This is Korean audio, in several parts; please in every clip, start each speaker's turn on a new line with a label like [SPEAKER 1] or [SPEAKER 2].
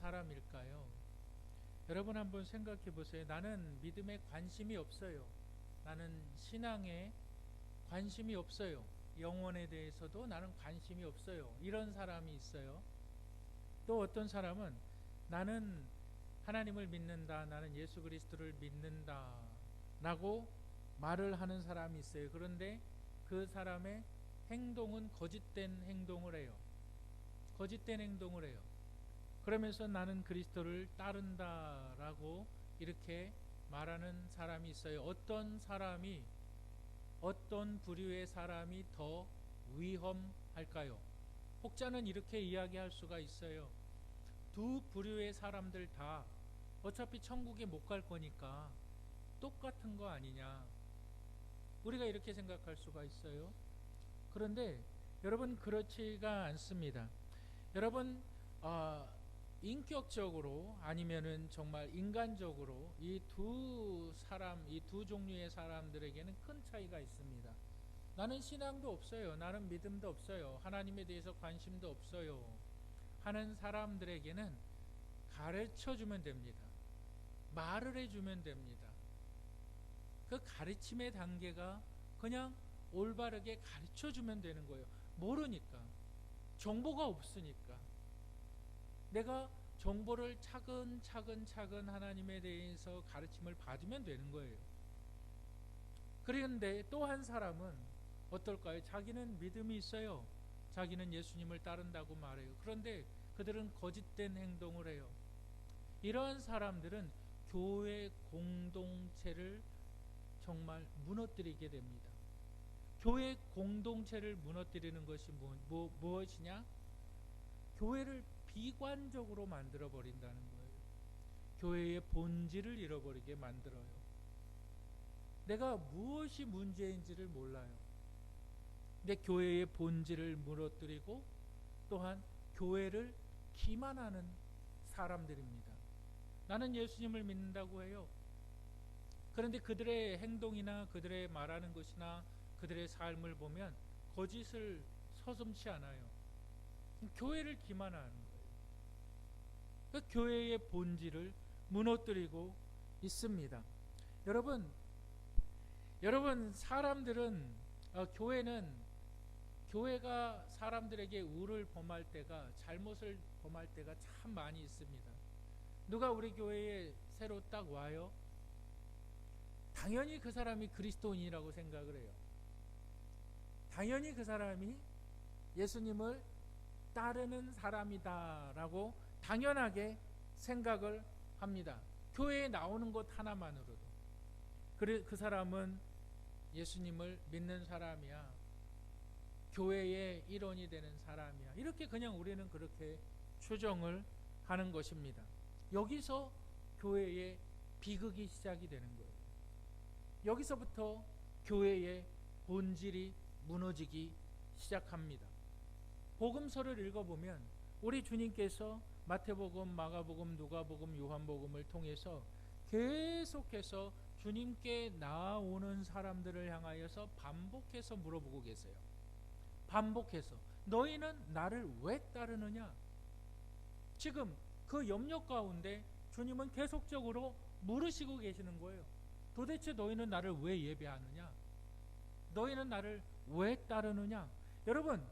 [SPEAKER 1] 사람일까요? 여러분 한번 생각해 보세요. 나는 믿음에 관심이 없어요. 나는 신앙에 관심이 없어요. 영혼에 대해서도 나는 관심이 없어요. 이런 사람이 있어요. 또 어떤 사람은 나는 하나님을 믿는다. 나는 예수 그리스도를 믿는다. 라고 말을 하는 사람이 있어요. 그런데 그 사람의 행동은 거짓된 행동을 해요. 거짓된 행동을 해요. 그러면서 나는 그리스도를 따른다라고 이렇게 말하는 사람이 있어요. 어떤 부류의 사람이 더 위험할까요? 혹자는 이렇게 이야기할 수가 있어요. 두 부류의 사람들 다 어차피 천국에 못 갈 거니까 똑같은 거 아니냐. 우리가 이렇게 생각할 수가 있어요. 그런데 여러분 그렇지가 않습니다. 여러분 인격적으로 아니면은 정말 인간적으로 이 두 종류의 사람들에게는 큰 차이가 있습니다. 나는 신앙도 없어요. 나는 믿음도 없어요. 하나님에 대해서 관심도 없어요. 하는 사람들에게는 가르쳐 주면 됩니다. 말을 해주면 됩니다. 그 가르침의 단계가 그냥 올바르게 가르쳐 주면 되는 거예요. 모르니까. 정보가 없으니까. 내가 정보를 차근차근 하나님에 대해서 가르침을 받으면 되는 거예요. 그런데 또 한 사람은 어떨까요? 자기는 믿음이 있어요. 자기는 예수님을 따른다고 말해요. 그런데 그들은 거짓된 행동을 해요. 이러한 사람들은 교회 공동체를 정말 무너뜨리게 됩니다. 교회 공동체를 무너뜨리는 것이 무엇이냐? 교회를 비관적으로 만들어 버린다는 거예요. 교회의 본질을 잃어버리게 만들어요. 내가 무엇이 문제인지를 몰라요. 근데 교회의 본질을 무너뜨리고 또한 교회를 기만하는 사람들입니다. 나는 예수님을 믿는다고 해요. 그런데 그들의 행동이나 그들의 말하는 것이나 그들의 삶을 보면 거짓을 서슴지 않아요. 교회를 기만하는 거예요. 그 교회의 본질을 무너뜨리고 있습니다. 여러분 사람들은 교회가 사람들에게 의를 범할 때가 잘못을 범할 때가 참 많이 있습니다. 누가 우리 교회에 새로 딱 와요? 당연히 그 사람이 그리스도인이라고 생각을 해요. 당연히 그 사람이 예수님을 따르는 사람이다라고 당연하게 생각을 합니다. 교회에 나오는 것 하나만으로도 그 사람은 예수님을 믿는 사람이야. 교회의 일원이 되는 사람이야. 이렇게 그냥 우리는 그렇게 추정을 하는 것입니다. 여기서 교회의 비극이 시작이 되는 거예요. 여기서부터 교회의 본질이 무너지기 시작합니다. 복음서를 읽어보면 우리 주님께서 마태복음, 마가복음, 누가복음, 요한복음을 통해서 계속해서 주님께 나아오는 사람들을 향하여서 반복해서 물어보고 계세요. 반복해서 너희는 나를 왜 따르느냐? 지금 그 염려 가운데 주님은 계속적으로 물으시고 계시는 거예요. 도대체 너희는 나를 왜 예배하느냐? 너희는 나를 왜 따르느냐? 여러분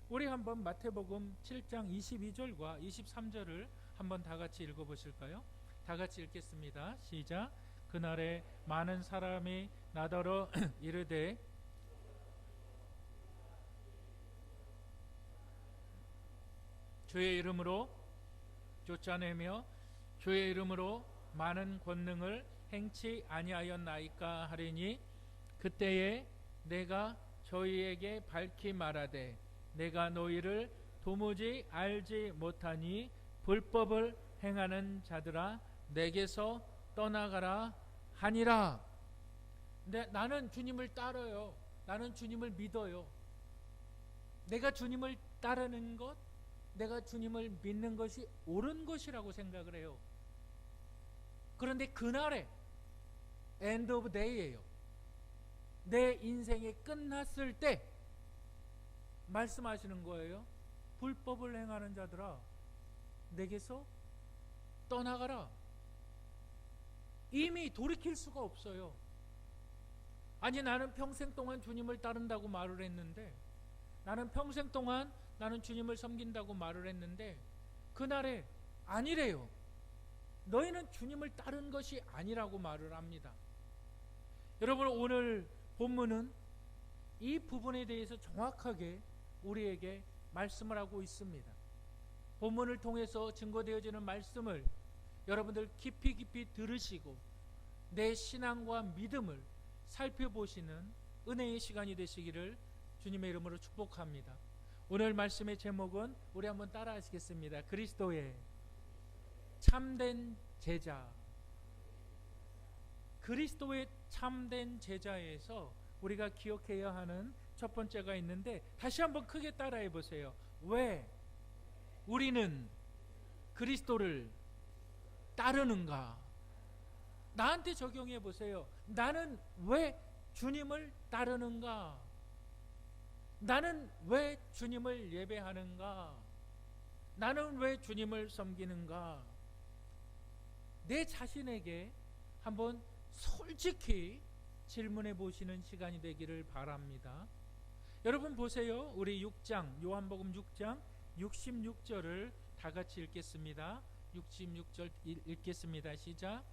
[SPEAKER 1] 우리 한번 마태복음 7장 22절과 23절을 한번 다 같이 읽어보실까요? 다 같이 읽겠습니다. 시작. 그날에 많은 사람이 나더러 이르되 주의 이름으로 쫓아내며 주의 이름으로 많은 권능을 행치 아니하였나이까 하리니 그때에 내가 저희에게 밝히 말하되 내가 너희를 도무지 알지 못하니 불법을 행하는 자들아 내게서 떠나가라 하니라. 근데 나는 주님을 따라요. 나는 주님을 믿어요. 내가 주님을 따르는 것, 내가 주님을 믿는 것이 옳은 것이라고 생각을 해요. 그런데 그날에 end of day예요. 내 인생이 끝났을 때 말씀하시는 거예요. 불법을 행하는 자들아 내게서 떠나가라. 이미 돌이킬 수가 없어요. 아니, 나는 평생 동안 주님을 따른다고 말을 했는데, 나는 평생 동안 나는 주님을 섬긴다고 말을 했는데, 그날에 아니래요. 너희는 주님을 따른 것이 아니라고 말을 합니다. 여러분, 오늘 본문은 이 부분에 대해서 정확하게 우리에게 말씀을 하고 있습니다. 본문을 통해서 증거되어지는 말씀을 여러분들 깊이 들으시고 내 신앙과 믿음을 살펴보시는 은혜의 시간이 되시기를 주님의 이름으로 축복합니다. 오늘 말씀의 제목은 우리 한번 따라 하시겠습니다. 그리스도의 참된 제자. 그리스도의 참된 제자에서 우리가 기억해야 하는 첫 번째가 있는데, 다시 한번 크게 따라해 보세요. 왜 우리는 그리스도를 따르는가? 나한테 적용해 보세요. 나는 왜 주님을 따르는가? 나는 왜 주님을 예배하는가? 나는 왜 주님을 섬기는가? 내 자신에게 한번 솔직히 질문해 보시는 시간이 되기를 바랍니다. 여러분 보세요. 우리 6장, 요한복음 6장 66절을 다 같이 읽겠습니다. 66절 읽겠습니다. 시작.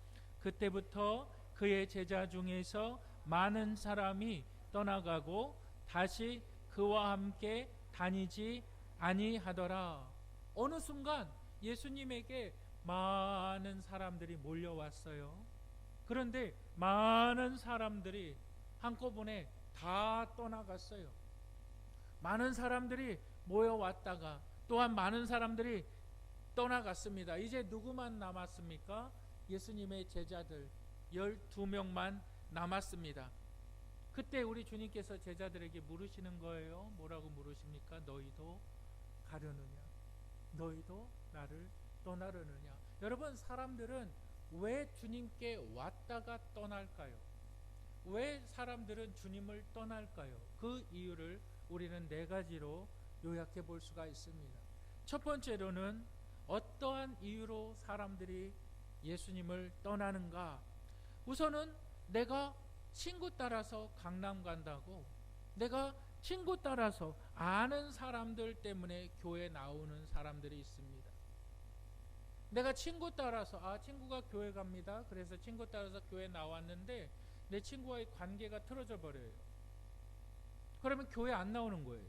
[SPEAKER 1] 그때부터 그의 제자 중에서 많은 사람이 떠나가고 다시 그와 함께 다니지 아니하더라. 어느 순간 예수님에게 많은 사람들이 몰려왔어요. 그런데 많은 사람들이 한꺼번에 다 떠나갔어요. 많은 사람들이 모여왔다가 또한 많은 사람들이 떠나갔습니다. 이제 누구만 남았습니까? 예수님의 제자들 12명만 남았습니다. 그때 우리 주님께서 제자들에게 물으시는 거예요. 뭐라고 물으십니까? 너희도 가려느냐? 너희도 나를 떠나려느냐? 여러분, 사람들은 왜 주님께 왔다가 떠날까요? 왜 사람들은 주님을 떠날까요? 그 이유를 우리는 4가지로 요약해 볼 수가 있습니다. 첫 번째로는 어떠한 이유로 사람들이 예수님을 떠나는가? 우선은 내가 친구 따라서 강남 간다고, 내가 친구 따라서 아는 사람들 때문에 교회 나오는 사람들이 있습니다. 내가 친구 따라서 친구가 교회 갑니다. 그래서 친구 따라서 교회 나왔는데 내 친구와의 관계가 틀어져 버려요. 그러면 교회 안 나오는 거예요.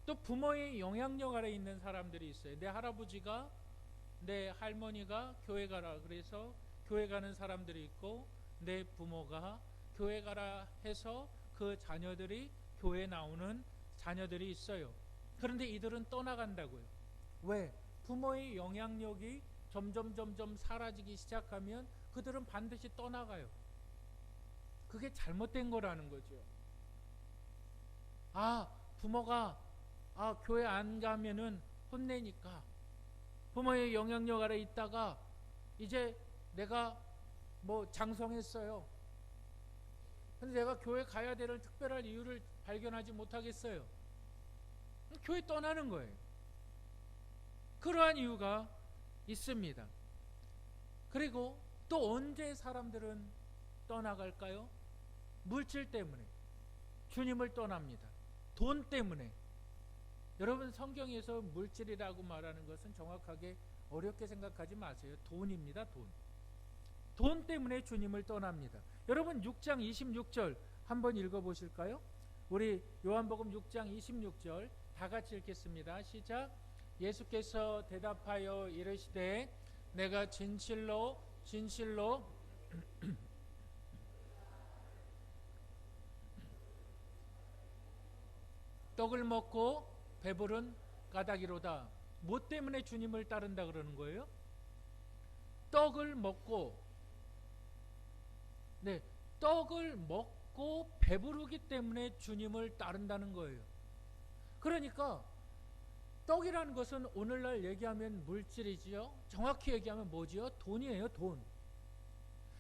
[SPEAKER 1] 또 부모의 영향력 아래 있는 사람들이 있어요. 내 할아버지가, 내 할머니가 교회 가라 그래서 교회 가는 사람들이 있고, 내 부모가 교회 가라 해서 그 자녀들이 교회 나오는 자녀들이 있어요. 그런데 이들은 떠나간다고요. 왜? 부모의 영향력이 점점 사라지기 시작하면 그들은 반드시 떠나가요. 그게 잘못된 거라는 거죠. 부모가 교회 안 가면은 혼내니까 부모의 영향력 아래 있다가 이제 내가 장성했어요. 근데 내가 교회 가야 되는 특별한 이유를 발견하지 못하겠어요. 교회 떠나는 거예요. 그러한 이유가 있습니다. 그리고 또 언제 사람들은 떠나갈까요? 물질 때문에 주님을 떠납니다. 돈 때문에. 여러분, 성경에서 물질이라고 말하는 것은 정확하게 어렵게 생각하지 마세요. 돈입니다. 돈 때문에 주님을 떠납니다. 여러분, 6장 26절 한번 읽어보실까요? 우리 요한복음 6장 26절 다 같이 읽겠습니다. 시작. 예수께서 대답하여 이르시되 내가 진실로 떡을 먹고 배부른 까닭이로다. 뭐 때문에 주님을 따른다 그러는 거예요? 떡을 먹고 배부르기 때문에 주님을 따른다는 거예요. 그러니까 떡이라는 것은 오늘날 얘기하면 물질이지요. 정확히 얘기하면 뭐지요? 돈이에요. 돈.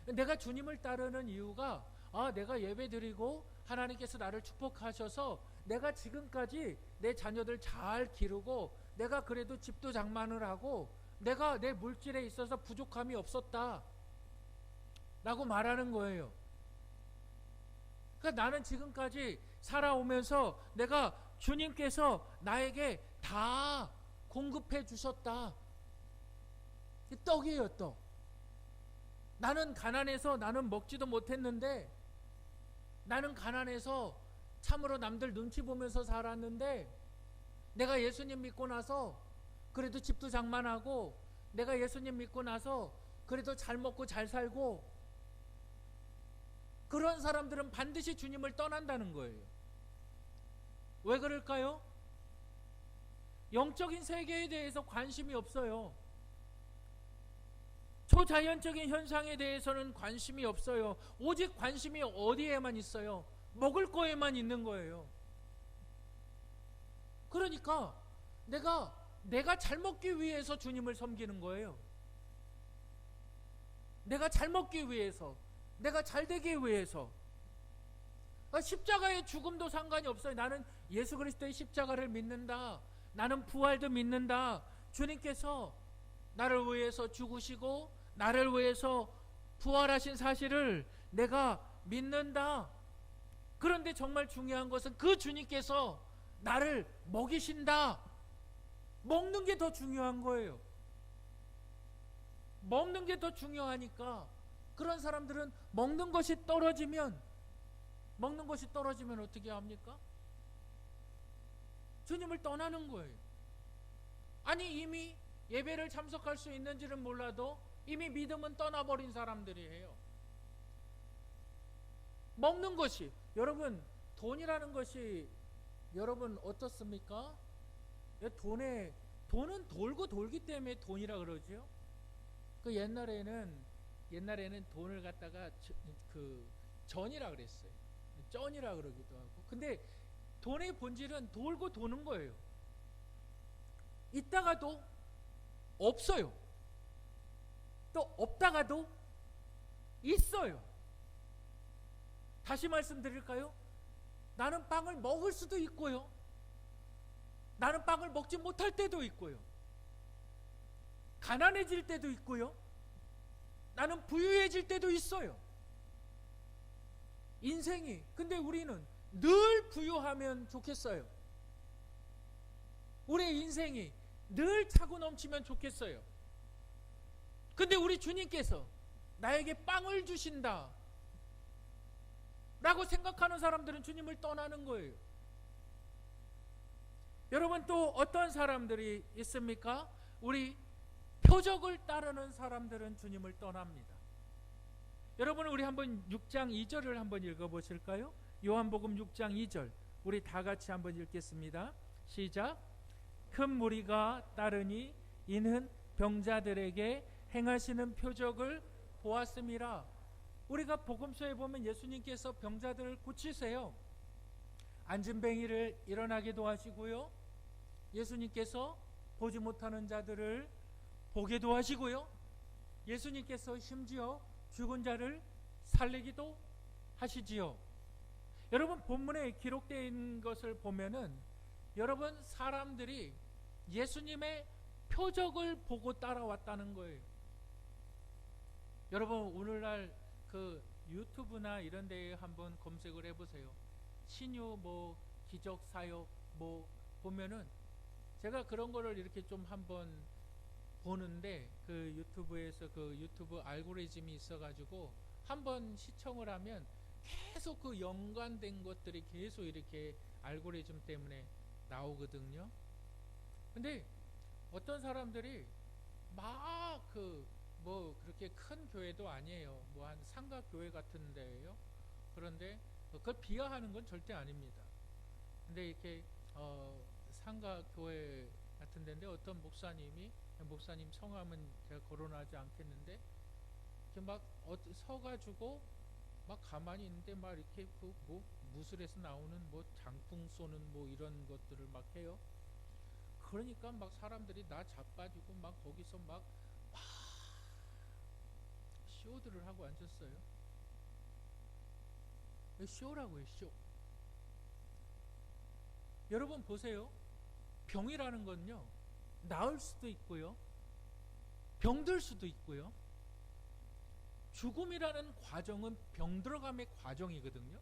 [SPEAKER 1] 내가 주님을 따르는 이유가 내가 예배드리고 하나님께서 나를 축복하셔서 내가 지금까지 내 자녀들 잘 기르고 내가 그래도 집도 장만을 하고 내가 내 물질에 있어서 부족함이 없었다 라고 말하는 거예요. 그러니까 나는 지금까지 살아오면서 내가 주님께서 나에게 다 공급해 주셨다. 떡이에요, 떡. 나는 가난해서 나는 먹지도 못했는데, 나는 가난해서 참으로 남들 눈치 보면서 살았는데, 내가 예수님 믿고 나서 그래도 집도 장만하고, 내가 예수님 믿고 나서 그래도 잘 먹고 잘 살고, 그런 사람들은 반드시 주님을 떠난다는 거예요. 왜 그럴까요? 영적인 세계에 대해서 관심이 없어요. 초자연적인 현상에 대해서는 관심이 없어요. 오직 관심이 어디에만 있어요? 먹을 거에만 있는 거예요. 그러니까 내가 잘 먹기 위해서 주님을 섬기는 거예요. 내가 잘 먹기 위해서, 내가 잘 되기 위해서. 십자가의 죽음도 상관이 없어요. 나는 예수 그리스도의 십자가를 믿는다. 나는 부활도 믿는다. 주님께서 나를 위해서 죽으시고 나를 위해서 부활하신 사실을 내가 믿는다. 그런데 정말 중요한 것은 그 주님께서 나를 먹이신다. 먹는 게 더 중요한 거예요. 먹는 게 더 중요하니까 그런 사람들은 먹는 것이 떨어지면 어떻게 합니까? 주님을 떠나는 거예요. 아니 이미 예배를 참석할 수 있는지는 몰라도 이미 믿음은 떠나버린 사람들이에요. 먹는 것이, 여러분 돈이라는 것이 여러분 어떻습니까? 돈은 돌고 돌기 때문에 돈이라 그러죠. 그 옛날에는 돈을 갖다가 전이라 그랬어요. 쩐이라 그러기도 하고. 근데 돈의 본질은 돌고 도는 거예요. 있다가도 없어요. 또 없다가도 있어요. 다시 말씀드릴까요? 나는 빵을 먹을 수도 있고요. 나는 빵을 먹지 못할 때도 있고요. 가난해질 때도 있고요. 나는 부유해질 때도 있어요. 인생이. 근데 우리는 늘 부유하면 좋겠어요. 우리의 인생이 늘 차고 넘치면 좋겠어요. 근데 우리 주님께서 나에게 빵을 주신다 라고 생각하는 사람들은 주님을 떠나는 거예요. 여러분 또 어떤 사람들이 있습니까? 우리 표적을 따르는 사람들은 주님을 떠납니다. 여러분 우리 한번 6장 2절을 한번 읽어보실까요? 요한복음 6장 2절 우리 다 같이 한번 읽겠습니다. 시작. 큰 무리가 따르니 이는 병자들에게 행하시는 표적을 보았음이라. 우리가 복음서에 보면 예수님께서 병자들을 고치세요. 앉은뱅이를 일어나게도 하시고요. 예수님께서 보지 못하는 자들을 보게도 하시고요. 예수님께서 심지어 죽은 자를 살리기도 하시지요. 여러분 본문에 기록되어 있는 것을 보면은 여러분 사람들이 예수님의 표적을 보고 따라왔다는 거예요. 여러분 오늘날 그 유튜브나 이런 데에 한번 검색을 해보세요. 신유 뭐 기적 사역 뭐 보면은 제가 그런 거를 이렇게 좀 한번 보는데 그 유튜브에서 그 유튜브 알고리즘이 있어가지고 한번 시청을 하면 계속 그 연관된 것들이 계속 이렇게 알고리즘 때문에 나오거든요. 근데 어떤 사람들이 막 뭐 그렇게 큰 교회도 아니에요. 뭐 한 상가 교회 같은 데예요. 그런데 그걸 비하하는 건 절대 아닙니다. 근데 이렇게 상가 교회 같은 데인데 어떤 목사님 성함은 제가 거론하지 않겠는데 이렇게 막 서가지고 막 가만히 있는데 막 이렇게 그 뭐 무술에서 나오는 뭐 장풍 쏘는 뭐 이런 것들을 막 해요. 그러니까 막 사람들이 나 자빠지고 막 거기서 막 쇼들을 하고 앉았어요. 쇼라고요, 쇼. 여러분 보세요. 병이라는 건요 나을 수도 있고요 병들 수도 있고요. 죽음이라는 과정은 병들어감의 과정이거든요.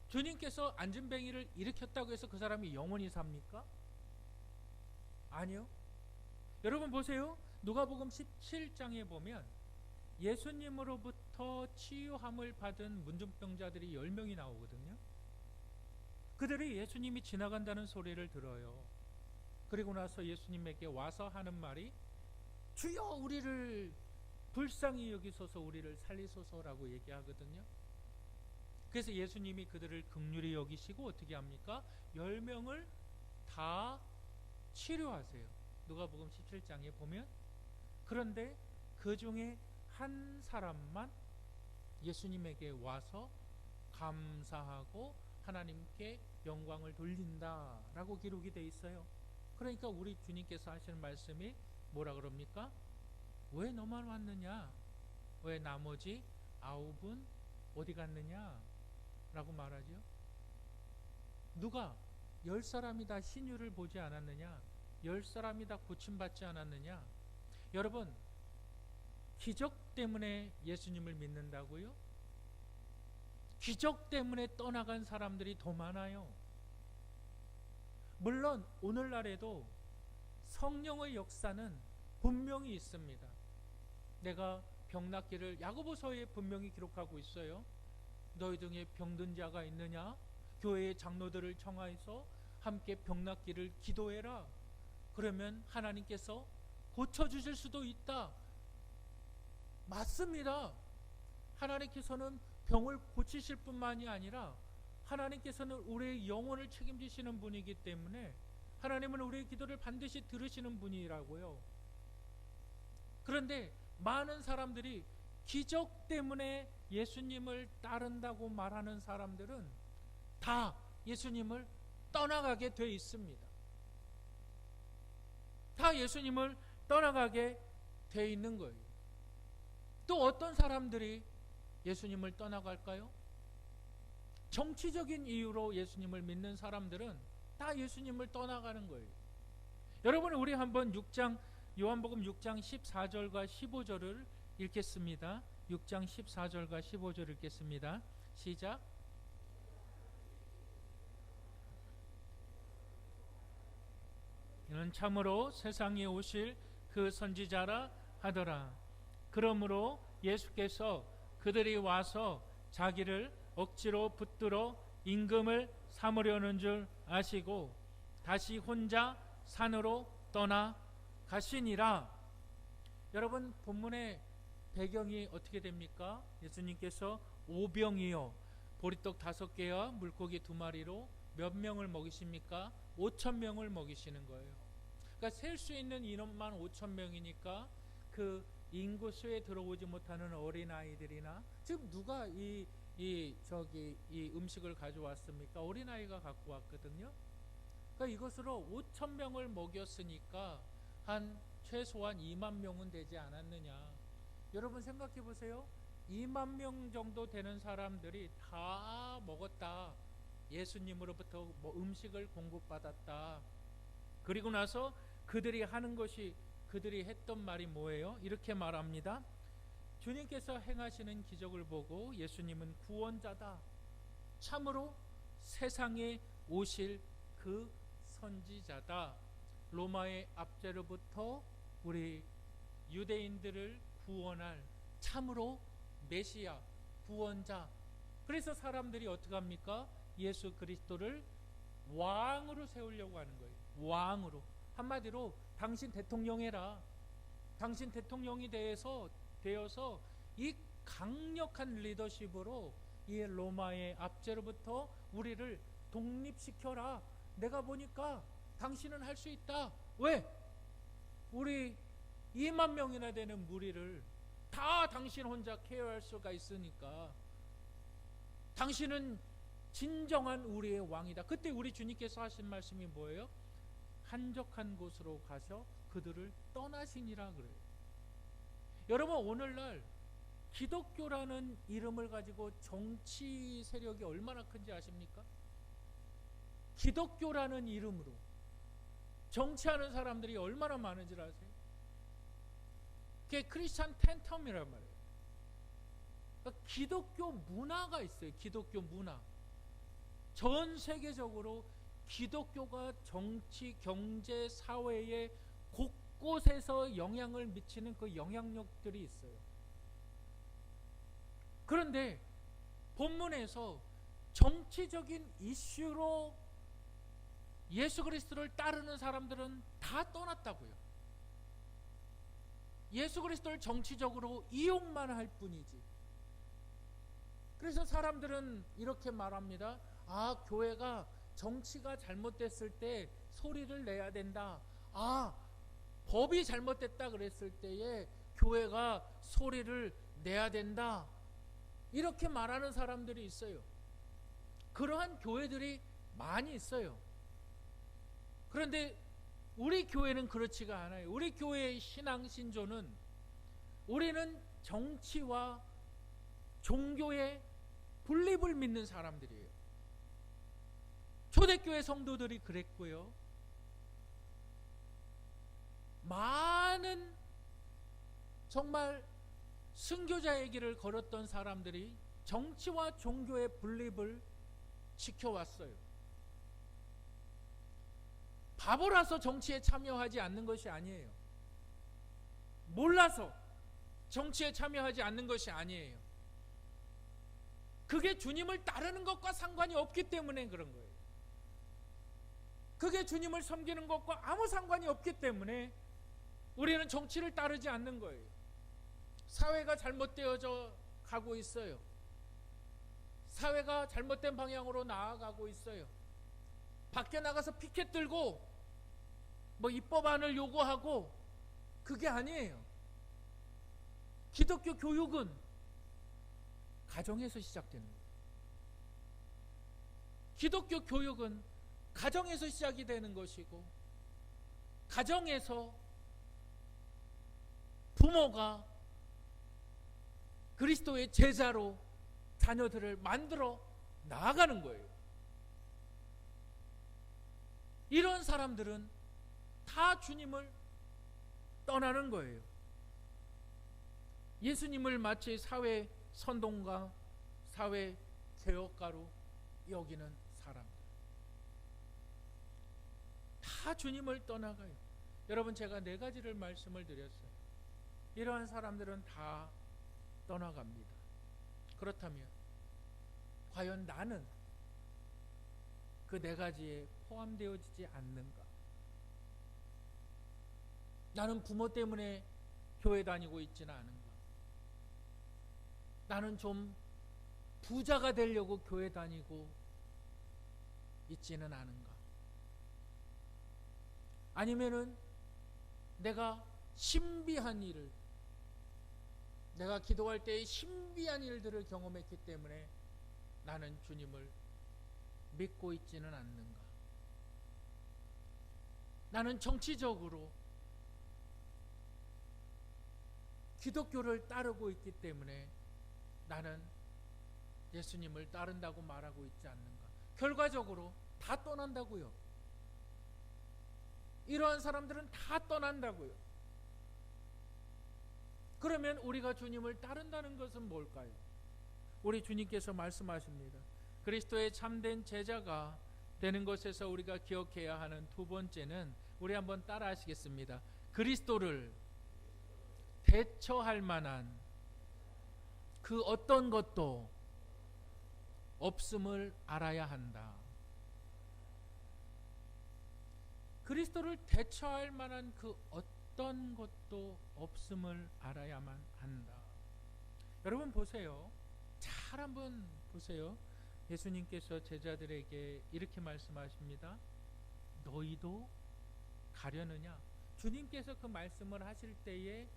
[SPEAKER 1] 주님께서 안진뱅이를 일으켰다고 해서 그 사람이 영원히 삽니까? 아니요. 여러분 보세요. 누가복음 17장에 보면 예수님으로부터 치유함을 받은 문둥병자들이 10명이 나오거든요. 그들이 예수님이 지나간다는 소리를 들어요. 그리고 나서 예수님에게 와서 하는 말이 주여 우리를 불쌍히 여기소서 우리를 살리소서라고 얘기하거든요. 그래서 예수님이 그들을 긍휼히 여기시고 어떻게 합니까? 10명을 다 치료하세요. 누가복음 17장에 보면. 그런데 그 중에 한 사람만 예수님에게 와서 감사하고 하나님께 영광을 돌린다라고 기록이 되어 있어요. 그러니까 우리 주님께서 하시는 말씀이 뭐라 그럽니까? 왜 너만 왔느냐? 왜 나머지 9은 어디 갔느냐? 라고 말하죠. 누가 10사람이 다 신유를 보지 않았느냐? 10사람이 다 고침받지 않았느냐? 여러분, 기적 때문에 예수님을 믿는다고요? 기적 때문에 떠나간 사람들이 더 많아요. 물론 오늘날에도 성령의 역사는 분명히 있습니다. 내가 병낫기를 야고보서에 분명히 기록하고 있어요. 너희 중에 병든 자가 있느냐? 교회의 장로들을 청하여서 함께 병낫기를 기도해라. 그러면 하나님께서 고쳐주실 수도 있다. 맞습니다. 하나님께서는 병을 고치실 뿐만이 아니라 하나님께서는 우리의 영혼을 책임지시는 분이기 때문에 하나님은 우리의 기도를 반드시 들으시는 분이라고요. 그런데 많은 사람들이 기적 때문에 예수님을 따른다고 말하는 사람들은 다 예수님을 떠나가게 돼 있습니다. 다 예수님을 떠나가게 돼 있는 거예요. 또 어떤 사람들이 예수님을 떠나갈까요? 정치적인 이유로 예수님을 믿는 사람들은 다 예수님을 떠나가는 거예요. 여러분, 우리 한번 요한복음 6장 14절과 15절을 읽겠습니다. 6장 14절과 15절 읽겠습니다. 시작. 이는 참으로 세상에 오실 그 선지자라 하더라. 그러므로 예수께서 그들이 와서 자기를 억지로 붙들어 임금을 삼으려는 줄 아시고 다시 혼자 산으로 떠나 가시니라. 여러분, 본문의 배경이 어떻게 됩니까? 예수님께서 오병이요 보리떡 5개와 물고기 2마리로 몇 명을 먹이십니까? 5,000명을 먹이시는 거예요. 그러니까 셀 수 있는 인원만 5,000명이니까 그 인구수에 들어오지 못하는 어린아이들이나, 지금 누가 이 음식을 가져왔습니까? 어린아이가 갖고 왔거든요. 그러니까 이것으로 5,000명을 먹였으니까 한 최소한 2만 명은 되지 않았느냐. 여러분 생각해 보세요. 2만 명 정도 되는 사람들이 다 먹었다. 예수님으로부터 음식을 공급받았다. 그리고 나서 그들이 했던 말이 뭐예요? 이렇게 말합니다. 주님께서 행하시는 기적을 보고 예수님은 구원자다. 참으로 세상에 오실 그 선지자다. 로마의 압제로부터 우리 유대인들을 구원할 참으로 메시아, 구원자. 그래서 사람들이 어떻게 합니까? 예수 그리스도를 왕으로 세우려고 하는 거예요. 왕으로. 한마디로 당신 대통령 해라. 당신 대통령이 되어서 이 강력한 리더십으로 이 로마의 압제로부터 우리를 독립시켜라. 내가 보니까 당신은 할 수 있다. 왜? 우리 2만 명이나 되는 무리를 다 당신 혼자 케어할 수가 있으니까 당신은 진정한 우리의 왕이다. 그때 우리 주님께서 하신 말씀이 뭐예요? 한적한 곳으로 가서 그들을 떠나시니라 그래요. 여러분, 오늘날 기독교라는 이름을 가지고 정치 세력이 얼마나 큰지 아십니까? 기독교라는 이름으로 정치하는 사람들이 얼마나 많은지 아세요? 그게 크리스찬 텐텀이란 말이에요. 그러니까 기독교 문화가 있어요. 기독교 문화. 전 세계적으로 기독교가 정치, 경제, 사회에 곳곳에서 영향을 미치는 그 영향력들이 있어요. 그런데 본문에서 정치적인 이슈로 예수 그리스도를 따르는 사람들은 다 떠났다고요. 예수 그리스도를 정치적으로 이용만 할 뿐이지. 그래서 사람들은 이렇게 말합니다. 아, 교회가 정치가 잘못됐을 때 소리를 내야 된다. 아, 법이 잘못됐다 그랬을 때에 교회가 소리를 내야 된다. 이렇게 말하는 사람들이 있어요. 그러한 교회들이 많이 있어요. 그런데 우리 교회는 그렇지가 않아요. 우리 교회의 신앙 신조는 우리는 정치와 종교의 분립을 믿는 사람들이에요. 초대교회 성도들이 그랬고요. 많은 정말 순교자의 길을 걸었던 사람들이 정치와 종교의 분립을 지켜왔어요. 바보라서 정치에 참여하지 않는 것이 아니에요. 몰라서 정치에 참여하지 않는 것이 아니에요. 그게 주님을 따르는 것과 상관이 없기 때문에 그런 거예요. 그게 주님을 섬기는 것과 아무 상관이 없기 때문에 우리는 정치를 따르지 않는 거예요. 사회가 잘못되어져 가고 있어요. 사회가 잘못된 방향으로 나아가고 있어요. 밖에 나가서 피켓 들고 뭐 입법안을 요구하고 그게 아니에요. 기독교 교육은 가정에서 시작되는 거예요. 기독교 교육은 가정에서 시작이 되는 것이고, 가정에서 부모가 그리스도의 제자로 자녀들을 만들어 나아가는 거예요. 이런 사람들은 다 주님을 떠나는 거예요. 예수님을 마치 사회 선동가, 사회 개혁가로 여기는 사람들, 다 주님을 떠나가요. 여러분, 제가 4가지를 말씀을 드렸어요. 이러한 사람들은 다 떠나갑니다. 그렇다면 과연 나는 그 4가지에 포함되어지지 않는가? 나는 부모 때문에 교회 다니고 있지는 않은가? 나는 좀 부자가 되려고 교회 다니고 있지는 않은가? 아니면은 내가 신비한 일을, 내가 기도할 때의 신비한 일들을 경험했기 때문에 나는 주님을 믿고 있지는 않는가? 나는 정치적으로 기독교를 따르고 있기 때문에 나는 예수님을 따른다고 말하고 있지 않는가? 결과적으로 다 떠난다고요. 이러한 사람들은 다 떠난다고요. 그러면 우리가 주님을 따른다는 것은 뭘까요? 우리 주님께서 말씀하십니다. 그리스도의 참된 제자가 되는 것에서 우리가 기억해야 하는 2번째는, 우리 한번 따라 하시겠습니다. 그리스도를 대처할 만한 그 어떤 것도 없음을 알아야 한다. 그리스도를 대처할 만한 그 어떤 것도 없음을 알아야만 한다. 여러분 보세요. 잘 한번 보세요. 예수님께서 제자들에게 이렇게 말씀하십니다. 너희도 가려느냐? 주님께서 그 말씀을 하실 때에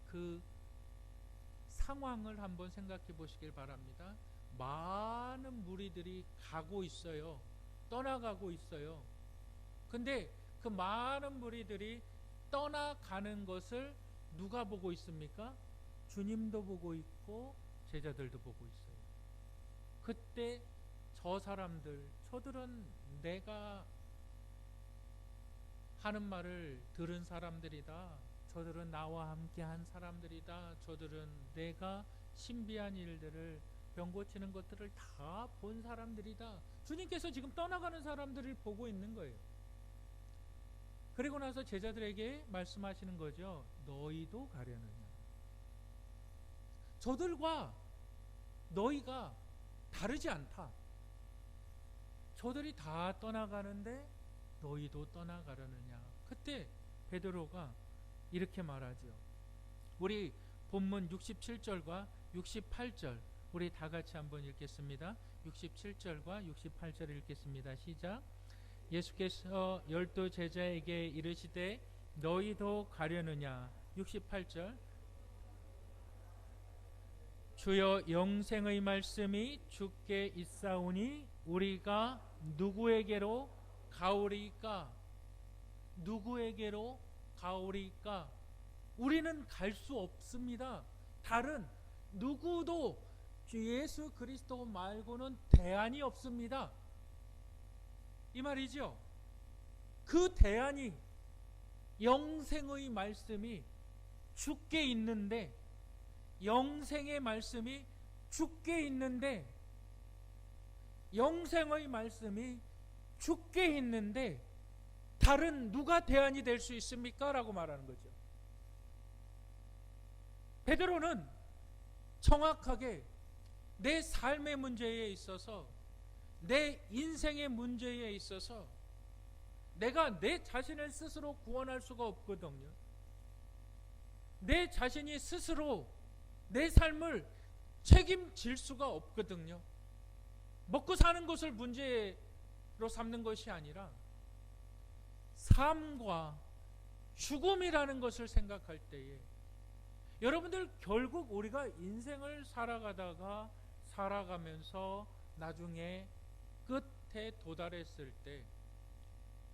[SPEAKER 1] 그 상황을 한번 생각해 보시길 바랍니다. 많은 무리들이 가고 있어요. 떠나가고 있어요. 근데 그 많은 무리들이 떠나가는 것을 누가 보고 있습니까? 주님도 보고 있고 제자들도 보고 있어요. 그때 저 사람들, 저들은 내가 하는 말을 들은 사람들이다. 저들은 나와 함께한 사람들이다. 저들은 내가 신비한 일들을, 병 고치는 것들을 다 본 사람들이다. 주님께서 지금 떠나가는 사람들을 보고 있는 거예요. 그리고 나서 제자들에게 말씀하시는 거죠. 너희도 가려느냐. 저들과 너희가 다르지 않다. 저들이 다 떠나가는데 너희도 떠나가려느냐. 그때 베드로가 이렇게 말하죠. 우리 본문 67절과 68절 우리 다 같이 한번 읽겠습니다. 67절과 68절을 읽겠습니다. 시작. 예수께서 12 제자에게 이르시되 너희도 가려느냐. 68절. 주여 영생의 말씀이 주께 있사오니 우리가 누구에게로 가오리까? 누구에게로 가오리까? 우리는 갈 수 없습니다. 다른 누구도 주 예수 그리스도 말고는 대안이 없습니다. 이 말이죠. 그 대안이 영생의 말씀이 주께 있는데, 영생의 말씀이 주께 있는데, 영생의 말씀이 주께 있는데 다른 누가 대안이 될 수 있습니까? 라고 말하는 거죠. 베드로는 정확하게 내 삶의 문제에 있어서, 내 인생의 문제에 있어서 내가 내 자신을 스스로 구원할 수가 없거든요. 내 자신이 스스로 내 삶을 책임질 수가 없거든요. 먹고 사는 것을 문제로 삼는 것이 아니라 삶과 죽음이라는 것을 생각할 때에, 여러분들 결국 우리가 인생을 살아가면서 나중에 끝에 도달했을 때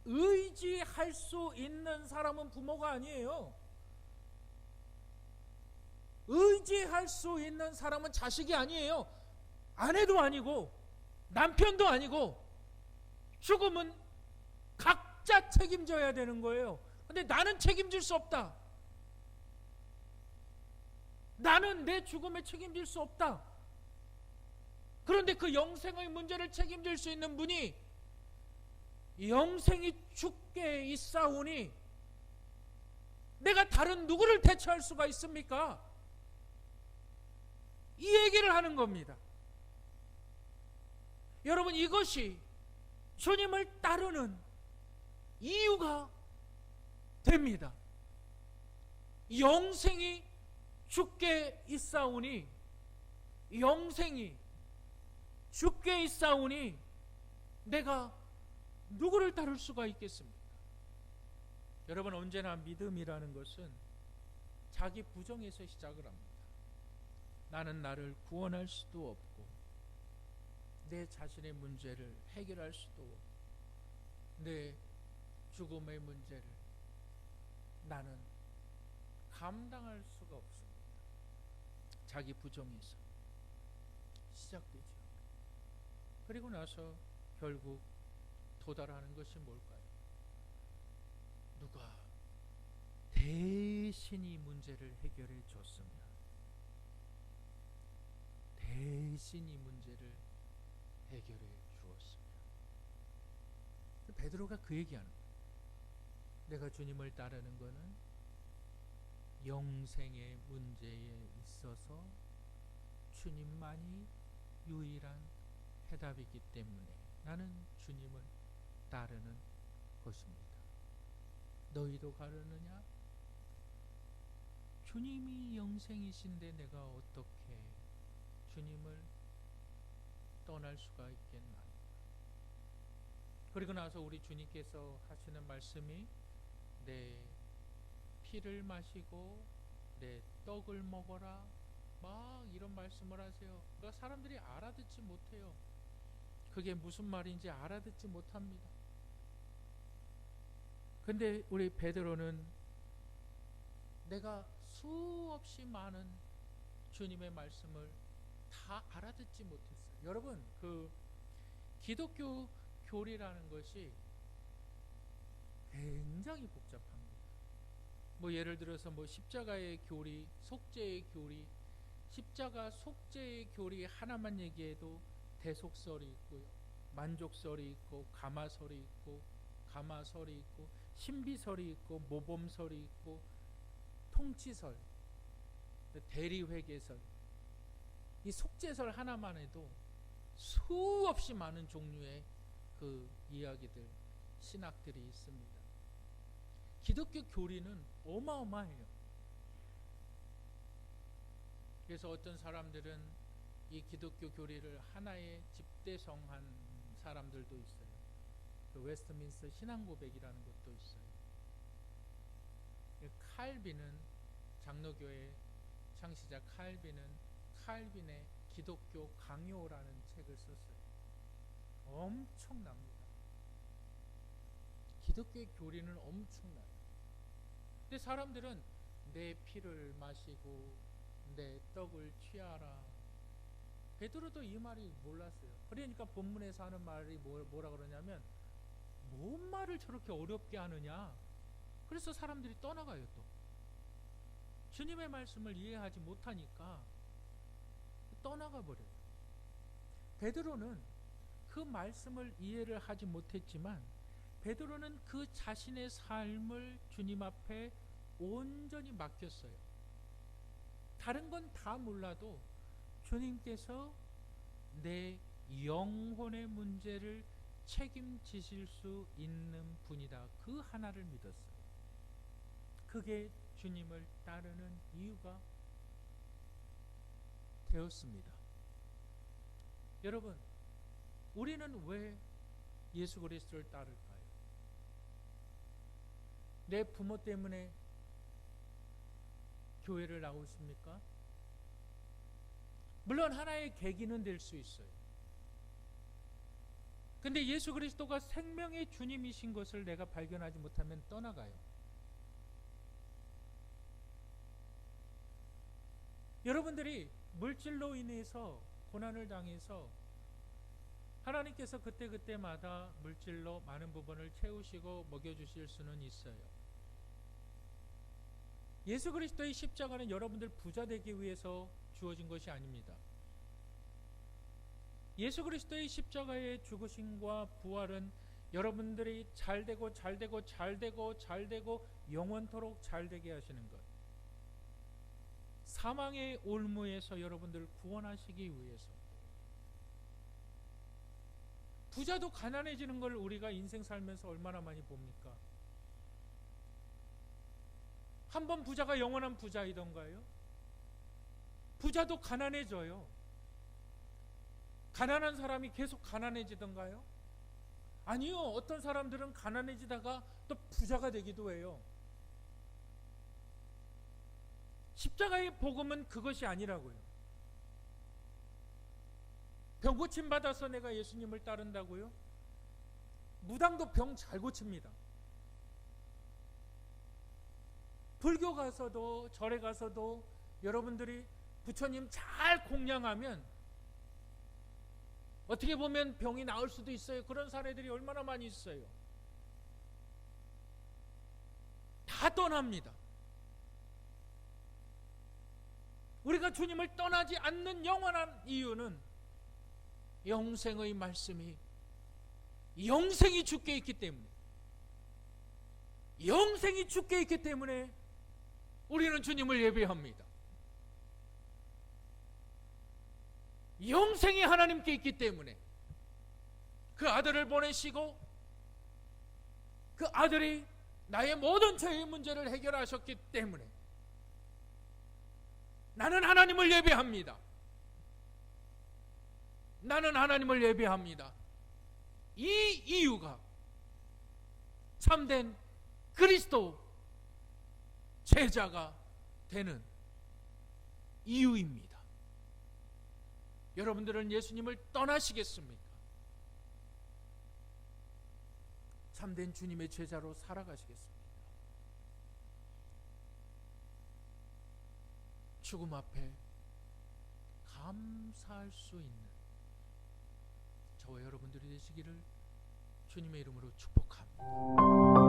[SPEAKER 1] 의지할 수 있는 사람은 부모가 아니에요. 의지할 수 있는 사람은 자식이 아니에요. 아내도 아니고 남편도 아니고. 죽음은 각자 책임져야 되는 거예요. 근데 나는 책임질 수 없다. 나는 내 죽음에 책임질 수 없다. 그런데 그 영생의 문제를 책임질 수 있는 분이 영생이 주께 있사오니 내가 다른 누구를 대체할 수가 있습니까? 이 얘기를 하는 겁니다. 여러분, 이것이 주님을 따르는 이유가 됩니다. 영생이 주께 있사오니, 영생이 주께 있사오니 내가 누구를 따를 수가 있겠습니까? 여러분, 언제나 믿음이라는 것은 자기 부정에서 시작을 합니다. 나는 나를 구원할 수도 없고 내 자신의 문제를 해결할 수도 없고 내 죽음의 문제를 나는 감당할 수가 없습니다. 자기 부정에서 시작되죠. 그리고 나서 결국 도달하는 것이 뭘까요? 누가 대신이 문제를 해결해 줬습니다. 대신이 문제를 해결해 주었습니다. 베드로가 그 얘기하는 거예요. 내가 주님을 따르는 것은 영생의 문제에 있어서 주님만이 유일한 해답이기 때문에 나는 주님을 따르는 것입니다. 너희도 가려느냐? 주님이 영생이신데 내가 어떻게 주님을 떠날 수가 있겠나? 그리고 나서 우리 주님께서 하시는 말씀이 내 피를 마시고 내 떡을 먹어라, 막 이런 말씀을 하세요. 그러니까 사람들이 알아듣지 못해요. 그게 무슨 말인지 알아듣지 못합니다. 근데 우리 베드로는 내가 수없이 많은 주님의 말씀을 다 알아듣지 못했어요. 여러분, 그 기독교 교리라는 것이 굉장히 복잡합니다. 뭐 예를 들어서 뭐 십자가의 교리, 속죄의 교리, 십자가 속죄의 교리 하나만 얘기해도 대속설이 있고요, 만족설이 있고, 가마설이 있고, 가마설이 있고, 신비설이 있고, 모범설이 있고, 통치설, 대리회계설, 이 속죄설 하나만 해도 수없이 많은 종류의 그 이야기들, 신학들이 있습니다. 기독교 교리는 어마어마해요. 그래서 어떤 사람들은 이 기독교 교리를 하나의 집대성한 사람들도 있어요. 그 웨스트민스터 신앙고백이라는 것도 있어요. 칼빈은, 장로교의 창시자 칼빈은 칼빈의 기독교 강요라는 책을 썼어요. 엄청납니다. 기독교의 교리는 엄청나요. 근데 사람들은 내 피를 마시고 내 떡을 취하라. 베드로도 이 말이 몰랐어요. 그러니까 본문에서 하는 말이 뭐라 그러냐면, 뭔 말을 저렇게 어렵게 하느냐. 그래서 사람들이 떠나가요. 또 주님의 말씀을 이해하지 못하니까 떠나가 버려요. 베드로는 그 말씀을 이해를 하지 못했지만, 베드로는 그 자신의 삶을 주님 앞에 온전히 맡겼어요. 다른 건 다 몰라도 주님께서 내 영혼의 문제를 책임지실 수 있는 분이다, 그 하나를 믿었어요. 그게 주님을 따르는 이유가 되었습니다. 여러분, 우리는 왜 예수 그리스도를 따를까요? 내 부모 때문에 교회를 나오십니까? 물론 하나의 계기는 될 수 있어요. 근데 예수 그리스도가 생명의 주님이신 것을 내가 발견하지 못하면 떠나가요. 여러분들이 물질로 인해서 고난을 당해서 하나님께서 그때그때마다 물질로 많은 부분을 채우시고 먹여주실 수는 있어요. 예수 그리스도의 십자가는 여러분들 부자 되기 위해서 주어진 것이 아닙니다. 예수 그리스도의 십자가의 죽으심과 부활은 여러분들이 잘되고 잘되고 잘되고 잘되고 영원토록 잘되게 하시는 것, 사망의 올무에서 여러분들을 구원하시기 위해서. 부자도 가난해지는 걸 우리가 인생 살면서 얼마나 많이 봅니까? 한번 부자가 영원한 부자이던가요? 부자도 가난해져요. 가난한 사람이 계속 가난해지던가요? 아니요. 어떤 사람들은 가난해지다가 또 부자가 되기도 해요. 십자가의 복음은 그것이 아니라고요. 병 고침 받아서 내가 예수님을 따른다고요? 무당도 병 잘 고칩니다. 불교 가서도 절에 가서도 여러분들이 부처님 잘 공양하면 어떻게 보면 병이 나을 수도 있어요. 그런 사례들이 얼마나 많이 있어요. 다 떠납니다. 우리가 주님을 떠나지 않는 영원한 이유는 영생의 말씀이, 영생이 주께 있기 때문에, 영생이 주께 있기 때문에 우리는 주님을 예배합니다. 영생이 하나님께 있기 때문에 그 아들을 보내시고 그 아들이 나의 모든 죄의 문제를 해결하셨기 때문에 나는 하나님을 예배합니다. 나는 하나님을 예배합니다. 이 이유가 참된 그리스도 제자가 되는 이유입니다. 여러분들은 예수님을 떠나시겠습니까? 참된 주님의 제자로 살아가시겠습니까? 죽음 앞에 감사할 수 있는 저와 여러분들이 되시기를 주님의 이름으로 축복합니다.